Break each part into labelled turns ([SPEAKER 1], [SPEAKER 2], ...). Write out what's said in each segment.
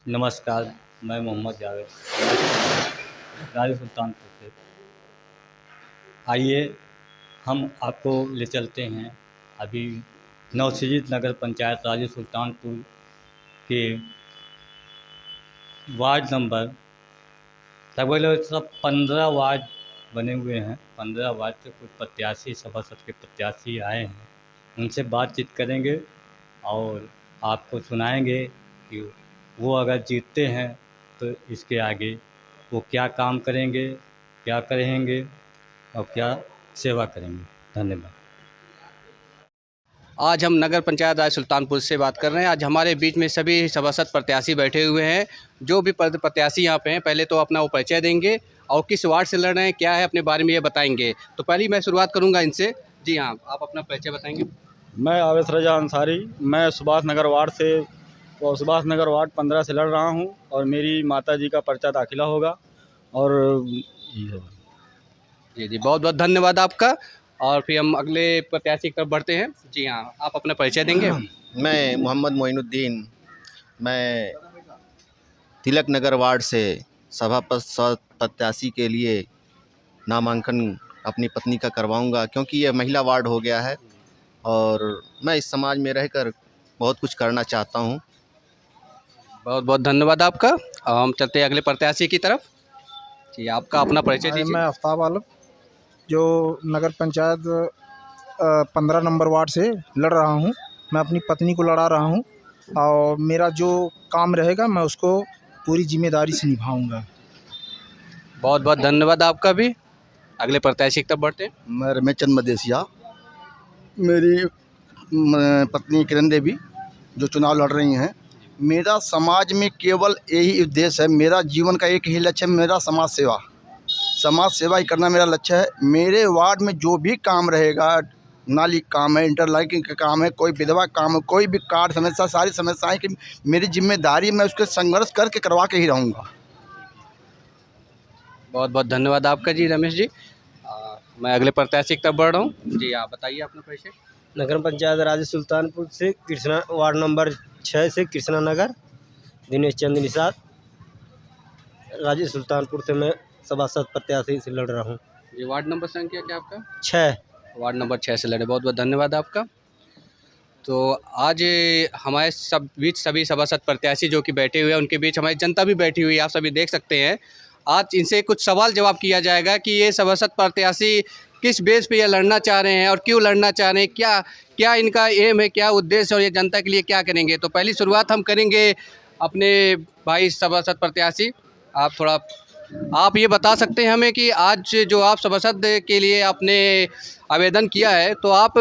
[SPEAKER 1] नमस्कार, मैं मोहम्मद जावेद राजू सुल्तानपुर से। आइए हम आपको ले चलते हैं अभी नवसृजित नगर पंचायत राजू सुल्तानपुर के वार्ड नंबर लगभग सब 15 वार्ड बने हुए हैं। 15 वार्ड से कुछ प्रत्याशी सभासद के प्रत्याशी आए हैं, उनसे बातचीत करेंगे और आपको सुनाएंगे कि वो अगर जीतते हैं तो इसके आगे वो क्या काम करेंगे, क्या करेंगे और क्या सेवा करेंगे। धन्यवाद।
[SPEAKER 2] आज हम नगर पंचायत राज सुल्तानपुर से बात कर रहे हैं। आज हमारे बीच में सभी सभासद प्रत्याशी बैठे हुए हैं। जो भी प्रत्याशी यहाँ पे हैं, पहले तो अपना वो परिचय देंगे और किस वार्ड से लड़ रहे हैं, क्या है, अपने बारे में ये बताएंगे। तो पहले मैं शुरुआत करूँगा इनसे। जी हाँ, आप अपना परिचय बताएंगे।
[SPEAKER 3] मैं आवेश रजा अंसारी, मैं सुभाष नगर वार्ड से और सुभाष नगर वार्ड 15 से लड़ रहा हूँ और मेरी माता जी का पर्चा दाखिला होगा। और
[SPEAKER 2] जी जी, बहुत बहुत धन्यवाद आपका। और फिर हम अगले प्रत्याशी की तरफ बढ़ते हैं। जी हाँ, आप अपना परिचय देंगे।
[SPEAKER 4] मैं मोहम्मद मोइनुद्दीन, मैं तिलक नगर वार्ड से सभापति प्रत्याशी के लिए नामांकन अपनी पत्नी का करवाऊंगा, क्योंकि यह महिला वार्ड हो गया है और मैं इस समाज में रहकर बहुत कुछ करना चाहता हूं।
[SPEAKER 2] बहुत बहुत धन्यवाद आपका। हम चलते हैं अगले प्रत्याशी की तरफ। जी, आपका अपना परिचय दीजिए।
[SPEAKER 5] मैं आफ्ताब आलम, जो नगर पंचायत 15 नंबर वार्ड से लड़ रहा हूं। मैं अपनी पत्नी को लड़ा रहा हूं और मेरा जो काम रहेगा मैं उसको पूरी जिम्मेदारी से निभाऊंगा।
[SPEAKER 2] बहुत बहुत धन्यवाद आपका भी। अगले प्रत्याशी की तरफ बढ़ते हैं।
[SPEAKER 4] मैं रमेश चंद मदेसिया, मेरी पत्नी किरण देवी जो चुनाव लड़ रही हैं। मेरा समाज में केवल यही उद्देश्य है, मेरा जीवन का एक ही लक्ष्य है, मेरा समाज सेवा। समाज सेवा ही करना मेरा लक्ष्य है। मेरे वार्ड में जो भी काम रहेगा, नाली काम है, इंटरलॉकिंग का काम है, कोई विधवा काम है, कोई भी कार्ड समस्या, सारी समस्याएं की मेरी जिम्मेदारी, मैं उसके संघर्ष करके करवा के ही रहूँगा।
[SPEAKER 2] बहुत बहुत धन्यवाद आपका जी रमेश जी। मैं अगले प्रत्याशी की तरफ बढ़ रहा हूँ। जी, आप बताइए अपना परिचय।
[SPEAKER 6] नगर पंचायत राजू सुल्तानपुर से कृष्णा, वार्ड नंबर 6 से कृष्णा नगर, दिनेश चंद निषाद। राजू सुल्तानपुर से मैं सभासद प्रत्याशी से लड़ रहा हूँ।
[SPEAKER 2] ये वार्ड नंबर संख्या क्या आपका?
[SPEAKER 6] 6।
[SPEAKER 2] वार्ड नंबर 6 से लड़े। बहुत बहुत धन्यवाद आपका। तो आज हमारे बीच सभी सभासद प्रत्याशी जो कि बैठे हुए हैं, उनके बीच हमारी जनता भी बैठी हुई है, आप सभी देख सकते हैं। आज इनसे कुछ सवाल जवाब किया जाएगा कि ये सभासद प्रत्याशी किस बेस पे ये लड़ना चाह रहे हैं और क्यों लड़ना चाह रहे हैं, क्या क्या इनका एम है, क्या उद्देश्य और ये जनता के लिए क्या करेंगे। तो पहली शुरुआत हम करेंगे अपने भाई सभासद प्रत्याशी। आप ये बता सकते हैं हमें कि आज जो आप सभासद के लिए आपने आवेदन किया है, तो आप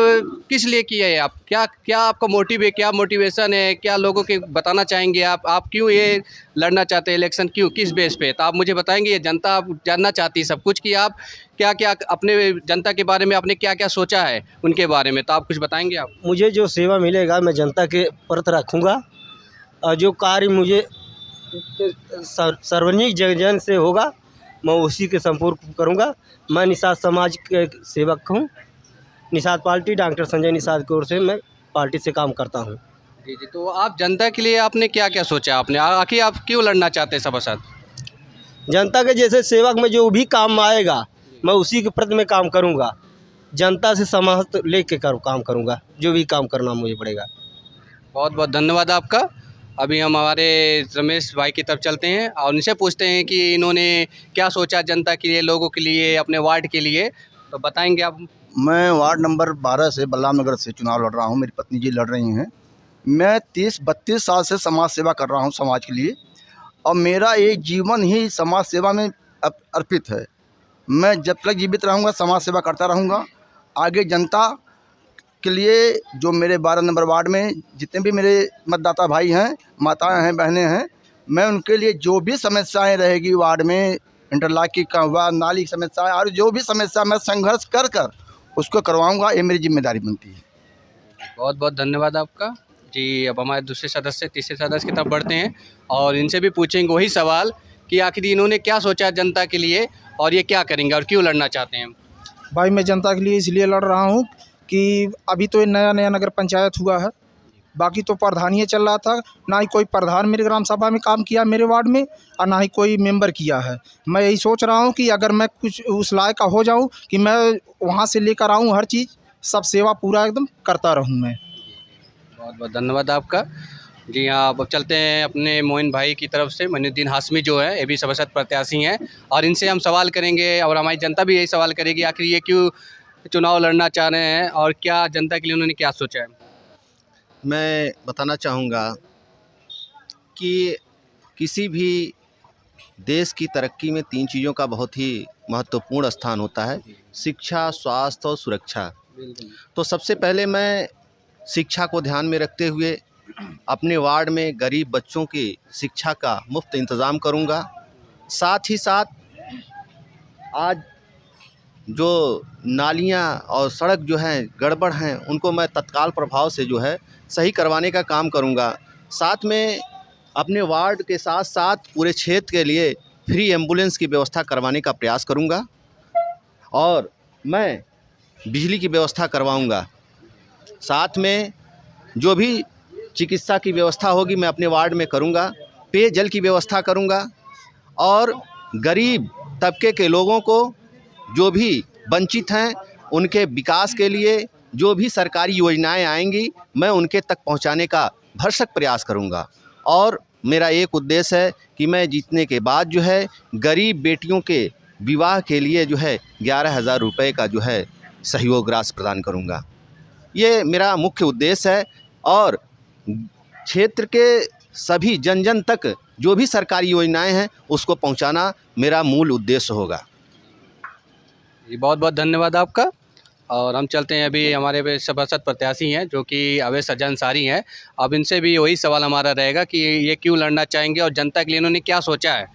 [SPEAKER 2] किस लिए किया है, आप क्या आपका मोटिव है, क्या मोटिवेशन है, क्या लोगों के बताना चाहेंगे आप क्यों ये लड़ना चाहते हैं इलेक्शन, क्यों, किस बेस पे? तो आप मुझे बताएंगे। ये जनता जानना चाहती है सब कुछ कि आप क्या क्या अपने जनता के बारे में आपने क्या क्या सोचा है उनके बारे में, तो आप कुछ बताएंगे। आप
[SPEAKER 6] मुझे जो सेवा मिलेगा मैं जनता के प्रति रखूँगा और जो कार्य मुझे सार्वजनिक जन से होगा मैं उसी के संपूर्ण करूँगा। मैं निषाद समाज के सेवक हूँ। निषाद पार्टी डॉक्टर संजय निषाद की ओर से मैं पार्टी से काम करता हूँ।
[SPEAKER 2] जी जी, तो आप जनता के लिए आपने क्या क्या सोचा, आपने आखिर आप क्यों लड़ना चाहते हैं सभासद?
[SPEAKER 6] जनता के जैसे सेवक में जो भी काम आएगा मैं उसी के प्रति में काम करूँगा। जनता से समाज लेके काम करूँगा, जो भी काम करना मुझे पड़ेगा।
[SPEAKER 2] बहुत बहुत धन्यवाद आपका। अभी हम हमारे रमेश भाई की तरफ चलते हैं और उनसे पूछते हैं कि इन्होंने क्या सोचा जनता के लिए, लोगों के लिए, अपने वार्ड के लिए, तो बताएंगे आप।
[SPEAKER 4] मैं वार्ड नंबर 12 से बलराम नगर से चुनाव लड़ रहा हूं। मेरी पत्नी जी लड़ रही हैं। मैं 30-32 साल से समाज सेवा कर रहा हूं समाज के लिए और मेरा ये जीवन ही समाज सेवा में अर्पित है। मैं जब तक जीवित रहूँगा समाज सेवा करता रहूँगा। आगे जनता के लिए जो मेरे 12 नंबर वार्ड में जितने भी मेरे मतदाता भाई हैं, माताएं हैं, बहनें हैं, मैं उनके लिए जो भी समस्याएं रहेगी वार्ड में, इंटरलॉकिंग का हुआ, नाली की समस्याएं और जो भी समस्या, मैं संघर्ष कर उसको करवाऊंगा। ये मेरी जिम्मेदारी बनती है।
[SPEAKER 2] बहुत बहुत धन्यवाद आपका जी। अब हमारे दूसरे सदस्य, तीसरे सदस्य की तरफ बढ़ते हैं और इनसे भी पूछेंगे वही सवाल कि आखिर इन्होंने क्या सोचा जनता के लिए और ये क्या करेंगे और क्यों लड़ना चाहते हैं।
[SPEAKER 5] भाई मैं जनता के लिए इसलिए लड़ रहा हूँ कि अभी तो ये नया नगर पंचायत हुआ है बाकी तो प्रधानीय चल रहा था। ना ही कोई प्रधान मेरे ग्राम सभा में काम किया मेरे वार्ड में, और ना ही कोई मेंबर किया है। मैं यही सोच रहा हूँ कि अगर मैं कुछ उस लायक का हो जाऊँ कि मैं वहाँ से लेकर आऊँ हर चीज़, सब सेवा पूरा एकदम करता रहूँ मैं।
[SPEAKER 2] बहुत बहुत धन्यवाद आपका। जी हाँ, अब चलते हैं अपने मोइन भाई की तरफ से। मोइनुद्दीन हाशमी जो है ये भी सभासद प्रत्याशी हैं, और इनसे हम सवाल करेंगे और हमारी जनता भी यही सवाल करेगी आखिर ये क्यों चुनाव लड़ना चाह रहे हैं और क्या जनता के लिए उन्होंने क्या सोचा है।
[SPEAKER 7] मैं बताना चाहूँगा कि किसी भी देश की तरक्की में 3 चीज़ों का बहुत ही महत्वपूर्ण स्थान होता है: शिक्षा, स्वास्थ्य और सुरक्षा। तो सबसे पहले मैं शिक्षा को ध्यान में रखते हुए अपने वार्ड में गरीब बच्चों की शिक्षा का मुफ्त इंतज़ाम करूँगा। साथ ही साथ आज जो नालियाँ और सड़क जो हैं गड़बड़ हैं, उनको मैं तत्काल प्रभाव से जो है सही करवाने का काम करूँगा। साथ में अपने वार्ड के साथ साथ पूरे क्षेत्र के लिए फ्री एम्बुलेंस की व्यवस्था करवाने का प्रयास करूँगा, और मैं बिजली की व्यवस्था करवाऊँगा। साथ में जो भी चिकित्सा की व्यवस्था होगी मैं अपने वार्ड में करूँगा। पेयजल की व्यवस्था करूँगा, और गरीब तबके के लोगों को जो भी वंचित हैं उनके विकास के लिए जो भी सरकारी योजनाएं आएंगी मैं उनके तक पहुंचाने का भरसक प्रयास करूंगा। और मेरा एक उद्देश्य है कि मैं जीतने के बाद जो है गरीब बेटियों के विवाह के लिए जो है 11,000 रुपये का जो है सहयोग राशि प्रदान करूंगा। ये मेरा मुख्य उद्देश्य है, और क्षेत्र के सभी जन जन तक जो भी सरकारी योजनाएं हैं उसको पहुंचाना मेरा मूल उद्देश्य होगा।
[SPEAKER 2] जी बहुत बहुत धन्यवाद आपका। और हम चलते हैं, अभी हमारे सभासद प्रत्याशी हैं जो कि अवैध सज्जा अंसारी हैं। अब इनसे भी वही सवाल हमारा रहेगा कि ये क्यों लड़ना चाहेंगे और जनता के लिए इन्होंने क्या सोचा है।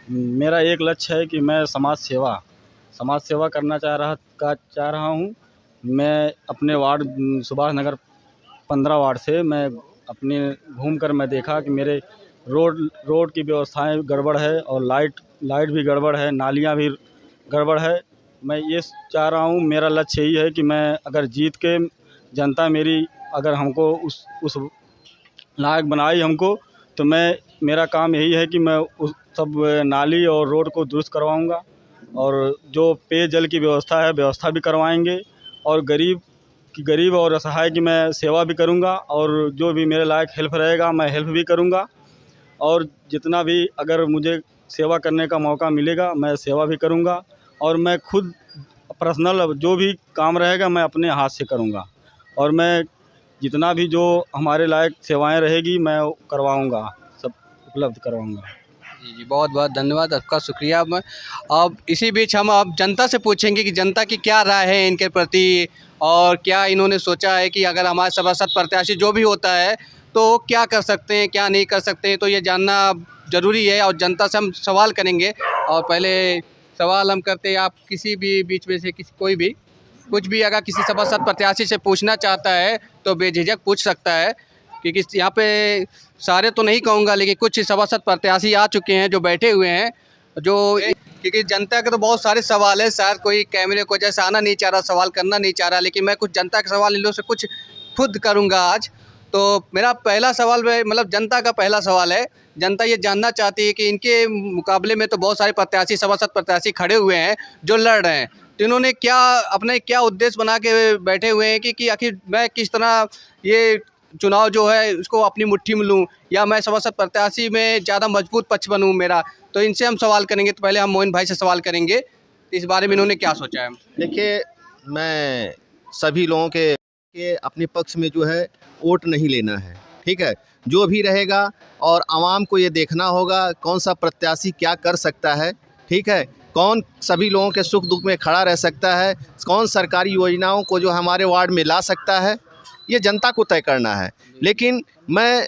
[SPEAKER 3] मेरा एक लक्ष्य है कि मैं समाज सेवा करना चाह रहा हूँ। मैं अपने वार्ड सुभाष नगर 15 वार्ड से मैं अपने घूमकर मैं देखा कि मेरे रोड की व्यवस्थाएं गड़बड़ है, और लाइट भी गड़बड़ है, नालियां भी गड़बड़ है। मैं ये चाह रहा हूँ, मेरा लक्ष्य यही है कि मैं अगर जीत के जनता मेरी अगर हमको उस लायक बनाई हमको, तो मेरा काम यही है कि मैं उस सब नाली और रोड को दुरुस्त करवाऊँगा, और जो पेयजल की व्यवस्था भी करवाएंगे, और गरीब और असहाय की मैं सेवा भी करूंगा, और जो भी मेरे लायक हेल्प रहेगा मैं हेल्प भी करूंगा। और जितना भी अगर मुझे सेवा करने का मौका मिलेगा मैं सेवा भी करूंगा, और मैं खुद पर्सनल जो भी काम रहेगा मैं अपने हाथ से करूंगा, और मैं जितना भी जो हमारे लायक सेवाएं रहेगी मैं करवाऊंगा, सब उपलब्ध करवाऊंगा।
[SPEAKER 2] जी बहुत बहुत धन्यवाद आपका, शुक्रिया। अब इसी बीच हम अब जनता से पूछेंगे कि जनता की क्या राय है इनके प्रति, और क्या इन्होंने सोचा है कि अगर हमारे सभासद प्रत्याशी जो भी होता है तो क्या कर सकते हैं क्या नहीं कर सकते हैं, तो ये जानना ज़रूरी है। और जनता से हम सवाल करेंगे, और पहले सवाल हम करते हैं, आप किसी भी बीच में से कोई भी कुछ भी अगर किसी सभासद प्रत्याशी से पूछना चाहता है तो बेझिझक पूछ सकता है, क्योंकि यहाँ पे सारे तो नहीं कहूँगा लेकिन कुछ सभासद प्रत्याशी आ चुके हैं जो बैठे हुए हैं, जो क्योंकि जनता के तो बहुत सारे सवाल है, शायद कोई कैमरे को जैसे आना नहीं चाह रहा, सवाल करना नहीं चाह रहा, लेकिन मैं कुछ जनता के सवाल इन लोगों से कुछ खुद करूँगा आज। तो मेरा पहला सवाल मतलब जनता का पहला सवाल है, जनता ये जानना चाहती है कि इनके मुकाबले में तो बहुत सारे प्रत्याशी सभासद प्रत्याशी खड़े हुए हैं जो लड़ रहे हैं, तो इन्होंने क्या उद्देश्य बना के बैठे हुए हैं कि आखिर मैं किस तरह ये चुनाव जो है उसको अपनी मुट्ठी में लूँ, या मैं सभासद प्रत्याशी में ज़्यादा मजबूत पक्ष बनूँ मेरा। तो इनसे हम सवाल करेंगे। तो पहले हम मोइन भाई से सवाल करेंगे इस बारे में इन्होंने क्या सोचा है।
[SPEAKER 7] देखिए, मैं सभी लोगों के अपने पक्ष में जो है वोट नहीं लेना है, ठीक है। जो भी रहेगा, और आवाम को ये देखना होगा कौन सा प्रत्याशी क्या कर सकता है, ठीक है, कौन सभी लोगों के सुख दुख में खड़ा रह सकता है, कौन सरकारी योजनाओं को जो हमारे वार्ड में ला सकता है, ये जनता को तय करना है। लेकिन मैं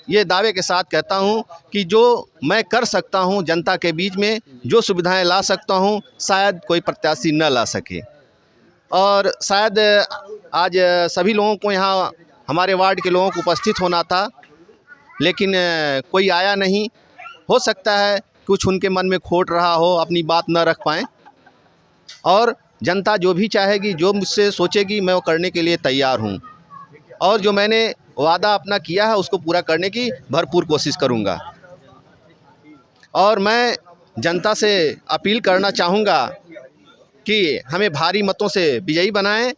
[SPEAKER 7] ये दावे के साथ कहता हूँ कि जो मैं कर सकता हूँ जनता के बीच में, जो सुविधाएं ला सकता हूँ, शायद कोई प्रत्याशी न ला सके। और शायद आज सभी लोगों को यहाँ हमारे वार्ड के लोगों को उपस्थित होना था, लेकिन कोई आया नहीं। हो सकता है कुछ उनके मन में खोट रहा हो, अपनी बात न रख पाएँ। और जनता जो भी चाहेगी, जो मुझसे सोचेगी, मैं वो करने के लिए तैयार हूँ। और जो मैंने वादा अपना किया है उसको पूरा करने की भरपूर कोशिश करूँगा। और मैं जनता से अपील करना चाहूँगा कि हमें भारी मतों से विजयी बनाएं,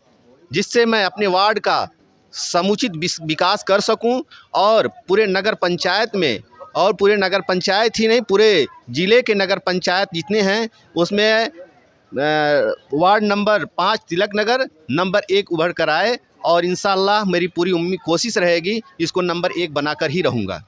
[SPEAKER 7] जिससे मैं अपने वार्ड का समुचित विकास कर सकूं और पूरे नगर पंचायत में, और पूरे नगर पंचायत ही नहीं पूरे ज़िले के नगर पंचायत जितने हैं उसमें ward number 5 Tilak Nagar number 1 उभर कर आए, और इंशाअल्लाह मेरी पूरी उम्मीद कोशिश रहेगी इसको नंबर 1 बनाकर ही रहूँगा।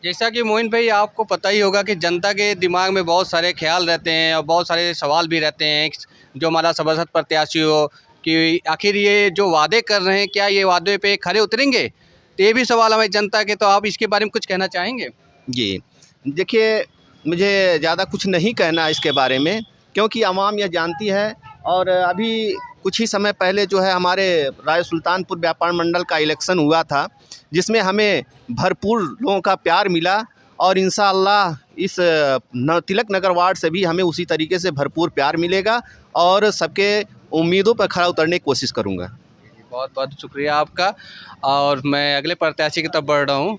[SPEAKER 2] जैसा कि मोइन भाई आपको पता ही होगा कि जनता के दिमाग में बहुत सारे ख्याल रहते हैं और बहुत सारे सवाल भी रहते हैं जो हमारा सभासद प्रत्याशी हो कि आखिर ये जो वादे कर रहे हैं क्या ये वादे पे खरे उतरेंगे, तो ये भी सवाल हमारी जनता के। तो आप इसके बारे में कुछ कहना चाहेंगे?
[SPEAKER 7] जी देखिए, मुझे ज़्यादा कुछ नहीं कहना इसके बारे में, क्योंकि आवाम यह जानती है। और अभी कुछ ही समय पहले जो है हमारे राय सुल्तानपुर व्यापार मंडल का इलेक्शन हुआ था, जिसमें हमें भरपूर लोगों का प्यार मिला, और इंशाअल्लाह इस तिलक नगर वार्ड से भी हमें उसी तरीके से भरपूर प्यार मिलेगा और सबके उम्मीदों पर खरा उतरने की कोशिश करूँगा।
[SPEAKER 2] बहुत बहुत शुक्रिया आपका। और मैं अगले प्रत्याशी की तरफ बढ़ रहा हूँ,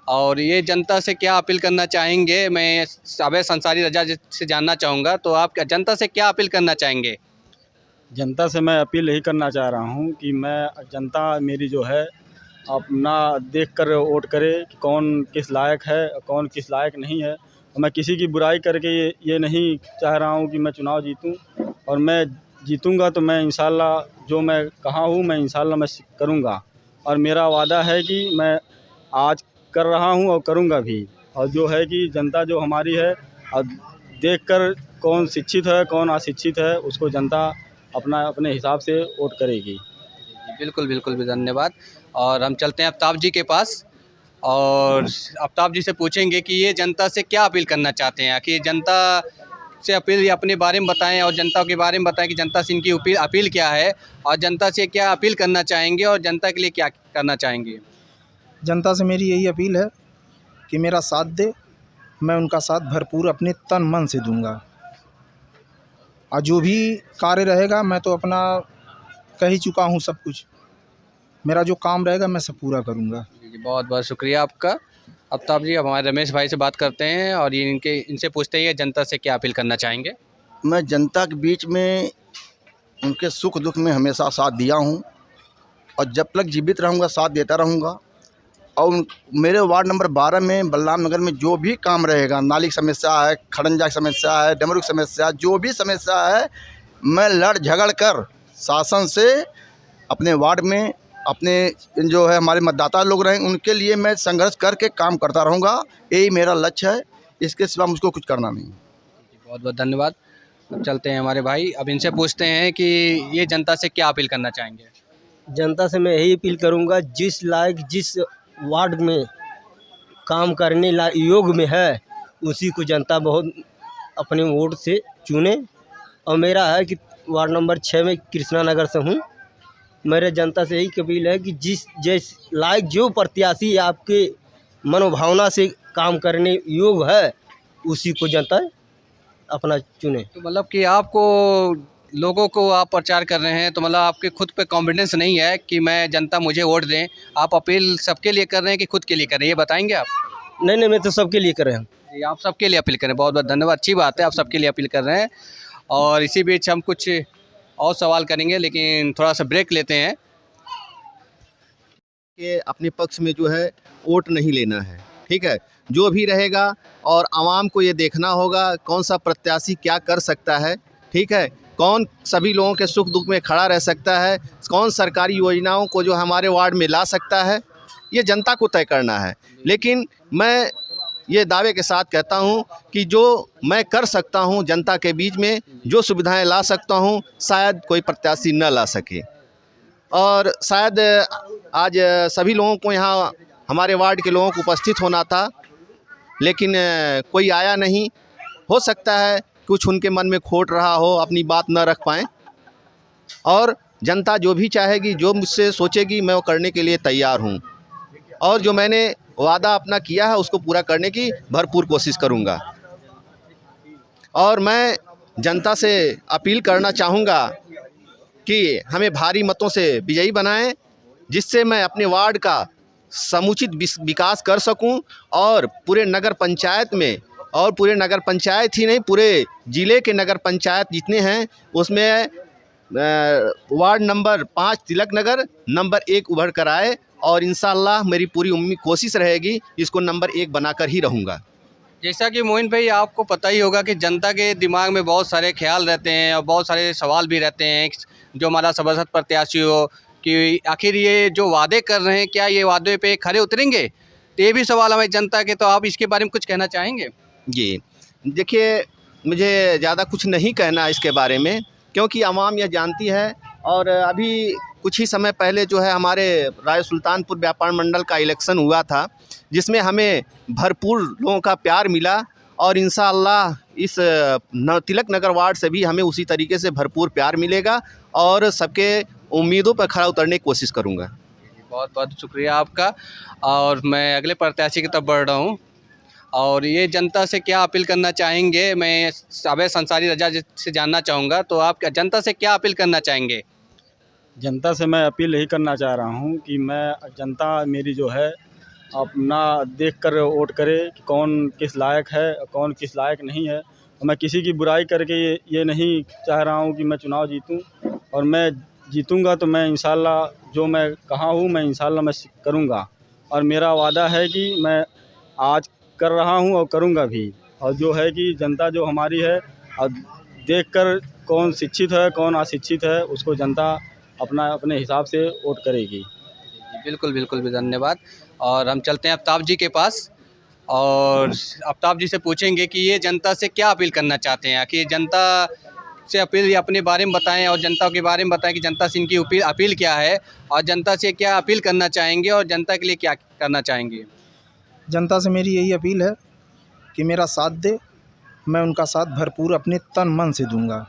[SPEAKER 2] और ये जनता से क्या अपील करना चाहेंगे, मैं अवैध संसारी रजा से जानना चाहूँगा। तो आप जनता से क्या अपील करना चाहेंगे?
[SPEAKER 3] जनता से मैं अपील यही करना चाह रहा हूँ कि जनता मेरी जो है अपना देख कर वोट करे कि कौन किस लायक है कौन किस लायक नहीं है। और मैं किसी की बुराई करके ये नहीं चाह रहा हूँ कि मैं चुनाव जीतूँ, और मैं जीतूँगा तो मैं इंशाल्लाह जो मैं कहा हूँ मैं इंशाल्लाह मैं करूँगा, और मेरा वादा है कि मैं आज कर रहा हूँ और करूँगा भी। और जो है कि जनता जो हमारी है, और देखकर कौन शिक्षित है कौन अशिक्षित है उसको जनता अपने हिसाब से वोट करेगी।
[SPEAKER 2] बिल्कुल बिल्कुल भी धन्यवाद। और हम चलते हैं आफ्ताब जी के पास, और आफ्ताब जी से पूछेंगे कि ये जनता से क्या अपील करना चाहते हैं। कि जनता से अपील अपने बारे में बताएं और जनता के बारे में बताएं कि जनता से इनकी अपील क्या है, और जनता से क्या अपील करना चाहेंगे और जनता के लिए क्या करना चाहेंगे।
[SPEAKER 5] जनता से मेरी यही अपील है कि मेरा साथ दे, मैं उनका साथ भरपूर अपने तन मन से दूंगा, और जो भी कार्य रहेगा मैं तो अपना कह ही चुका हूँ सब कुछ। मेरा जो काम रहेगा मैं सब पूरा करूँगा।
[SPEAKER 2] बहुत बहुत शुक्रिया आपका। आफ्ताब जी, हमारे रमेश भाई से बात करते हैं और ये इनसे पूछते हैं जनता से क्या अपील करना चाहेंगे।
[SPEAKER 4] मैं जनता के बीच में उनके सुख दुख में हमेशा साथ दिया हूँ, और जब तक जीवित रहूँगा साथ देता रहूँगा। और मेरे वार्ड नंबर 12 में बलराम नगर में जो भी काम रहेगा, नाली की समस्या है, खड़ंजा की समस्या है, डमरू की समस्या, जो भी समस्या है, मैं लड़ झगड़ कर शासन से अपने वार्ड में अपने जो है हमारे मतदाता लोग रहें उनके लिए मैं संघर्ष करके काम करता रहूँगा। यही मेरा लक्ष्य है, इसके सिवा मुझको कुछ करना नहीं।
[SPEAKER 2] बहुत बहुत धन्यवाद। अब चलते हैं हमारे भाई, अब इनसे पूछते हैं कि ये जनता से क्या अपील करना चाहेंगे।
[SPEAKER 6] जनता से मैं यही अपील करूंगा, जिस लायक जिस वार्ड में काम करने योग में है उसी को जनता बहुत अपने वोट से चुने। और मेरा है कि वार्ड नंबर 6 में कृष्णा नगर से हूँ। मेरे जनता से यही अपील है कि जिस लायक जो प्रत्याशी आपके मनोभावना से काम करने योग्य है उसी को जनता अपना चुने।
[SPEAKER 2] तो मतलब कि आपको लोगों को आप प्रचार कर रहे हैं, तो मतलब आपके खुद पे कॉन्फिडेंस नहीं है कि मैं जनता मुझे वोट दें, आप अपील सबके लिए कर रहे हैं कि खुद के लिए कर रहे हैं, ये बताएंगे आप?
[SPEAKER 6] नहीं, मैं तो सबके लिए कर रहे हैं।
[SPEAKER 2] जी, आप सबके लिए अपील करें। बहुत बहुत धन्यवाद, अच्छी बात है, आप सबके लिए अपील कर रहे हैं। और इसी बीच हम कुछ और सवाल करेंगे, लेकिन थोड़ा सा ब्रेक लेते हैं।
[SPEAKER 7] कि अपने पक्ष में जो है वोट नहीं लेना है, ठीक है, जो भी रहेगा, और आवाम को ये देखना होगा कौन सा प्रत्याशी क्या कर सकता है, ठीक है, कौन सभी लोगों के सुख दुख में खड़ा रह सकता है, कौन सरकारी योजनाओं को जो हमारे वार्ड में ला सकता है, ये जनता को तय करना है। लेकिन मैं ये दावे के साथ कहता हूँ कि जो मैं कर सकता हूँ जनता के बीच में, जो सुविधाएं ला सकता हूँ, शायद कोई प्रत्याशी न ला सके। और शायद आज सभी लोगों को यहाँ हमारे वार्ड के लोगों को उपस्थित होना था, लेकिन कोई आया नहीं। हो सकता है कुछ उनके मन में खोट रहा हो, अपनी बात न रख पाएँ। और जनता जो भी चाहेगी, जो मुझसे सोचेगी, मैं वो करने के लिए तैयार हूँ, और जो मैंने वादा अपना किया है उसको पूरा करने की भरपूर कोशिश करूँगा। और मैं जनता से अपील करना चाहूँगा कि हमें भारी मतों से विजयी बनाएं, जिससे मैं अपने वार्ड का समुचित विकास कर सकूं और पूरे नगर पंचायत में, और पूरे नगर पंचायत ही नहीं, पूरे ज़िले के नगर पंचायत जितने हैं उसमें ward number 5 Tilak Nagar number 1 उभर कर आए, और इंशाअल्लाह मेरी पूरी उम्मीद कोशिश रहेगी इसको नंबर 1 बनाकर ही रहूँगा।
[SPEAKER 2] जैसा कि मोइन भाई आपको पता ही होगा कि जनता के दिमाग में बहुत सारे ख्याल रहते हैं और बहुत सारे सवाल भी रहते हैं जो हमारा सभासद प्रत्याशी हो कि आखिर ये जो वादे कर रहे हैं क्या ये वादे पे खरे उतरेंगे, तो ये भी सवाल हमारी जनता के। तो आप इसके बारे में कुछ कहना चाहेंगे?
[SPEAKER 7] जी देखिए, मुझे ज़्यादा कुछ नहीं कहना इसके बारे में, क्योंकि आवाम यह जानती है। और अभी कुछ ही समय पहले जो है हमारे राय सुल्तानपुर व्यापार मंडल का इलेक्शन हुआ था, जिसमें हमें भरपूर लोगों का प्यार मिला, और इंशाअल्लाह इस तिलक नगर वार्ड से भी हमें उसी तरीके से भरपूर प्यार मिलेगा और सबके उम्मीदों पर खरा उतरने की कोशिश करूँगा।
[SPEAKER 2] बहुत बहुत शुक्रिया आपका। और मैं अगले प्रत्याशी की तरफ बढ़ रहा हूँ, और ये जनता से क्या अपील करना चाहेंगे, मैं अवैस अंसारी रजा से जानना चाहूँगा। तो आप जनता से क्या अपील करना चाहेंगे?
[SPEAKER 3] जनता से मैं अपील यही करना चाह रहा हूँ कि मैं जनता मेरी जो है अपना देख कर वोट करे कि कौन किस लायक है और कौन किस लायक नहीं है। और मैं किसी की बुराई करके ये नहीं चाह रहा हूँ कि मैं चुनाव जीतूँ, और मैं जीतूँगा तो मैं इंशाल्लाह जो मैं कहा हूँ मैं इंशाल्लाह मैं करूँगा। और मेरा वादा है कि मैं आज कर रहा हूँ और करूँगा भी। और जो है कि जनता जो हमारी है, और देखकर कौन शिक्षित है कौन अशिक्षित है उसको जनता अपने हिसाब से वोट करेगी।
[SPEAKER 2] बिल्कुल बिल्कुल भी धन्यवाद। और हम चलते हैं आफ्ताब जी के पास, और आफ्ताब जी से पूछेंगे कि ये जनता से क्या अपील करना चाहते हैं। कि जनता से अपील या अपने बारे में बताएं, और जनता के बारे में बताएं कि जनता से इनकी अपील क्या है, और जनता से क्या अपील करना चाहेंगे और जनता के लिए क्या करना चाहेंगे।
[SPEAKER 5] जनता से मेरी यही अपील है कि मेरा साथ दे, मैं उनका साथ भरपूर अपने तन मन से दूंगा,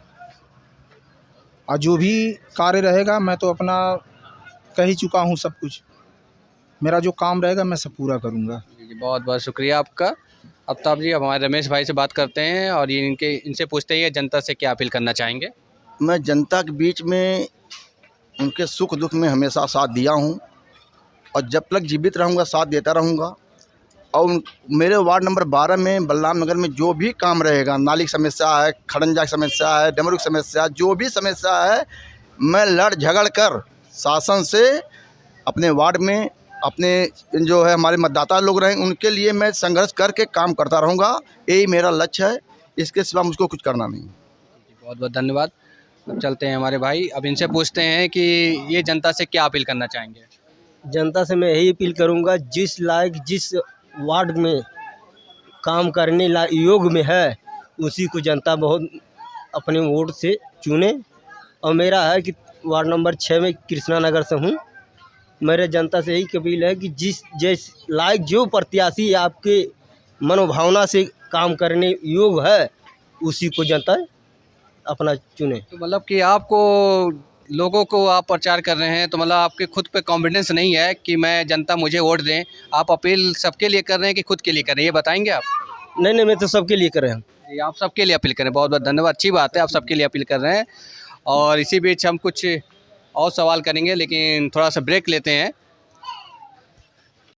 [SPEAKER 5] और जो भी कार्य रहेगा मैं तो अपना कह ही चुका हूँ सब कुछ। मेरा जो काम रहेगा मैं सब पूरा करूँगा।
[SPEAKER 2] बहुत बहुत शुक्रिया आपका। आफ्ताब जी, अब हमारे रमेश भाई से बात करते हैं और इनसे पूछते हैं जनता से क्या अपील करना चाहेंगे।
[SPEAKER 4] मैं जनता के बीच में उनके सुख दुख में हमेशा साथ दिया हूँ, और जब तक जीवित रहूँगा साथ देता रहूँगा। और मेरे वार्ड नंबर 12 में बलराम नगर में जो भी काम रहेगा, नाली की समस्या है, खड़ंजा की समस्या है, डमरू की समस्या, जो भी समस्या है, मैं लड़ झगड़ कर शासन से अपने वार्ड में अपने जो है हमारे मतदाता लोग रहें उनके लिए मैं संघर्ष करके काम करता रहूँगा। यही मेरा लक्ष्य है, इसके सिवा मुझको कुछ करना नहीं।
[SPEAKER 2] बहुत बहुत धन्यवाद। अब चलते हैं हमारे भाई, अब इनसे पूछते हैं कि ये जनता से क्या अपील करना चाहेंगे।
[SPEAKER 6] जनता से मैं यही अपील करूंगा, जिस लायक जिस वार्ड में काम करने योग में है उसी को जनता बहुत अपने वोट से चुने। और मेरा है कि वार्ड नंबर 6 में कृष्णा नगर से हूँ। मेरे जनता से यही अपील है कि जिस लायक जो प्रत्याशी आपके मनोभावना से काम करने योग है उसी को जनता अपना चुने।
[SPEAKER 2] तो मतलब कि आपको लोगों को आप प्रचार कर रहे हैं, तो मतलब आपके खुद पे कॉन्फिडेंस नहीं है कि मैं जनता मुझे वोट दें। आप अपील सबके लिए कर रहे हैं कि खुद के लिए कर रहे हैं, ये बताएंगे आप?
[SPEAKER 6] नहीं, मैं तो सबके लिए कर रहे हैं।
[SPEAKER 2] आप सबके लिए अपील करें। बहुत बहुत धन्यवाद, अच्छी बात है, आप सबके लिए अपील कर रहे हैं। और इसी बीच हम कुछ और सवाल करेंगे, लेकिन थोड़ा सा ब्रेक लेते हैं।